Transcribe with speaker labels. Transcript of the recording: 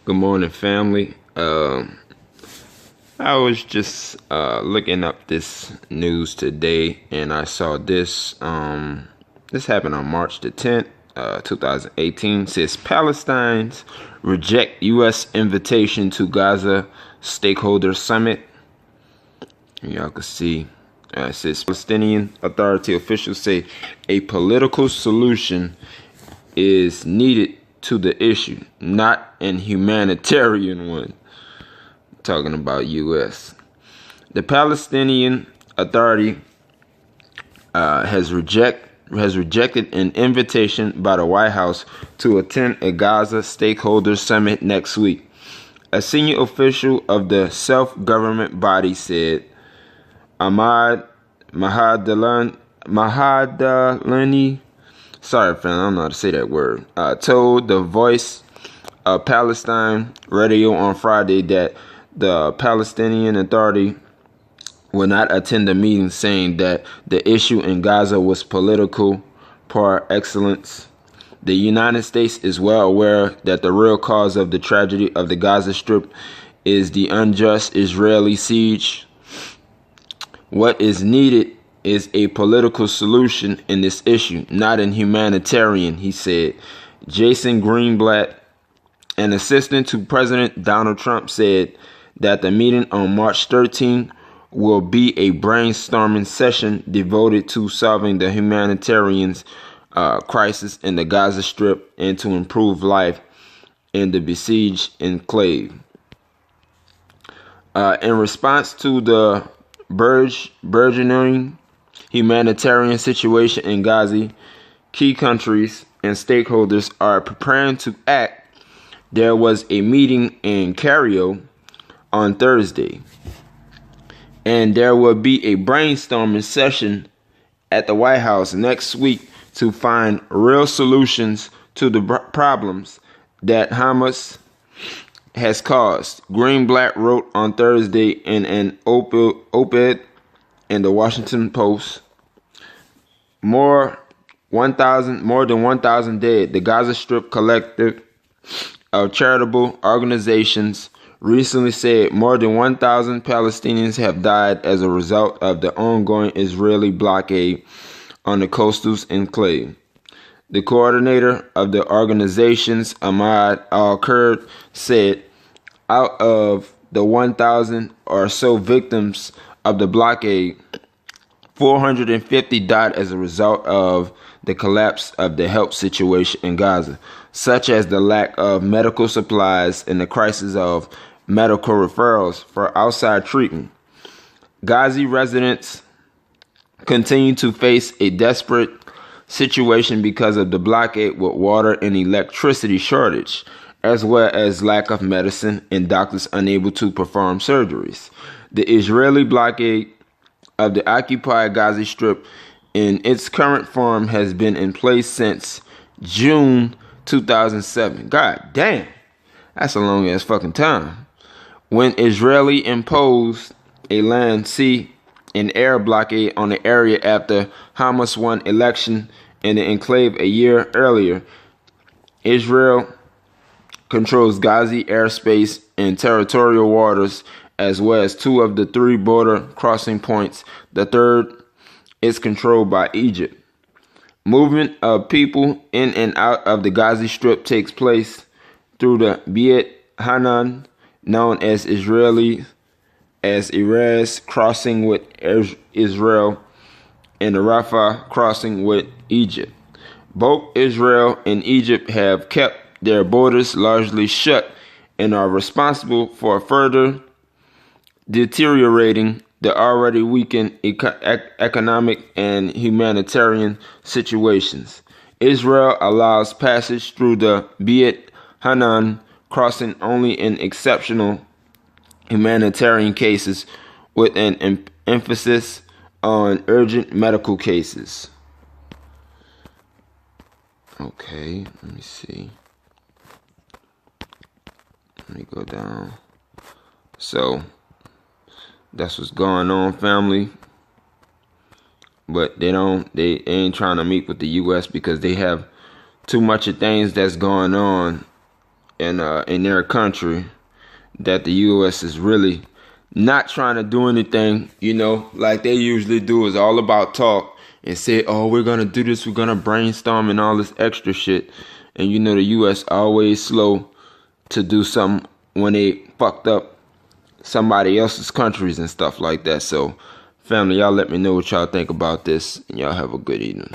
Speaker 1: Good morning, family. I was just looking up this news today, and I saw this. This happened on March the 10th, 2018. It says Palestinians reject U.S. invitation to Gaza stakeholder summit. Y'all can see. It says Palestinian Authority officials say a political solution is needed to the issue, not an humanitarian one. Talking about U.S. The Palestinian Authority has rejected an invitation by the White House to attend a Gaza stakeholder summit next week. A senior official of the self-government body said Ahmad Mahadalani, sorry, fam, I don't know how to say that word, told the Voice of Palestine radio on Friday that the Palestinian Authority will not attend the meeting, saying that the issue in Gaza was political par excellence. The United States is well aware that the real cause of the tragedy of the Gaza Strip is the unjust Israeli siege. What is needed is a political solution in this issue, not an humanitarian, he said. Jason Greenblatt, an assistant to President Donald Trump, said that the meeting on March 13 will be a brainstorming session devoted to solving the humanitarian crisis in the Gaza Strip and to improve life in the besieged enclave. In response to the burgeoning humanitarian situation in Gaza, key countries and stakeholders are preparing to act. There was a meeting in Cairo on Thursday, and there will be a brainstorming session at the White House next week to find real solutions to the problems that Hamas has caused, Greenblatt wrote on Thursday in an op-ed in the Washington Post. More than 1,000 dead. The Gaza Strip collective of charitable organizations recently said more than 1,000 Palestinians have died as a result of the ongoing Israeli blockade on the coastal enclave. The coordinator of the organizations, Ahmad Al-Kurd, said out of the 1,000 or so victims of the blockade, 450 died as a result of the collapse of the health situation in Gaza, such as the lack of medical supplies and the crisis of medical referrals for outside treatment. Gaza residents continue to face a desperate situation because of the blockade with water and electricity shortage, as well as lack of medicine and doctors unable to perform surgeries. The Israeli blockade of the occupied Gaza Strip in its current form has been in place since June 2007. God damn, that's a long ass fucking time. When Israeli imposed a land, sea, and air blockade on the area after Hamas won election in the enclave a year earlier. Israel controls Gaza airspace and territorial waters, as well as 2 of the 3 border crossing points. The third is controlled by Egypt. Movement of people in and out of the Gaza Strip takes place through the Beit Hanan, known as Erez crossing with Israel, and the Rafah crossing with Egypt. Both Israel and Egypt have kept their borders largely shut and are responsible for further deteriorating the already weakened economic and humanitarian situations. Israel allows passage through the Beit Hanan crossing only in exceptional humanitarian cases, with an emphasis on urgent medical cases. Okay, let me see. Let me go down. So that's what's going on, family. But they ain't trying to meet with the U.S. because they have too much of things that's going on in their country, that the U.S. is really not trying to do anything, like they usually do. Is all about talk and say, oh, we're gonna do this, we're gonna brainstorm and all this extra shit. And the U.S. always slow to do something when they fucked up somebody else's countries and stuff like that. So family, y'all let me know what y'all think about this, and y'all have a good evening.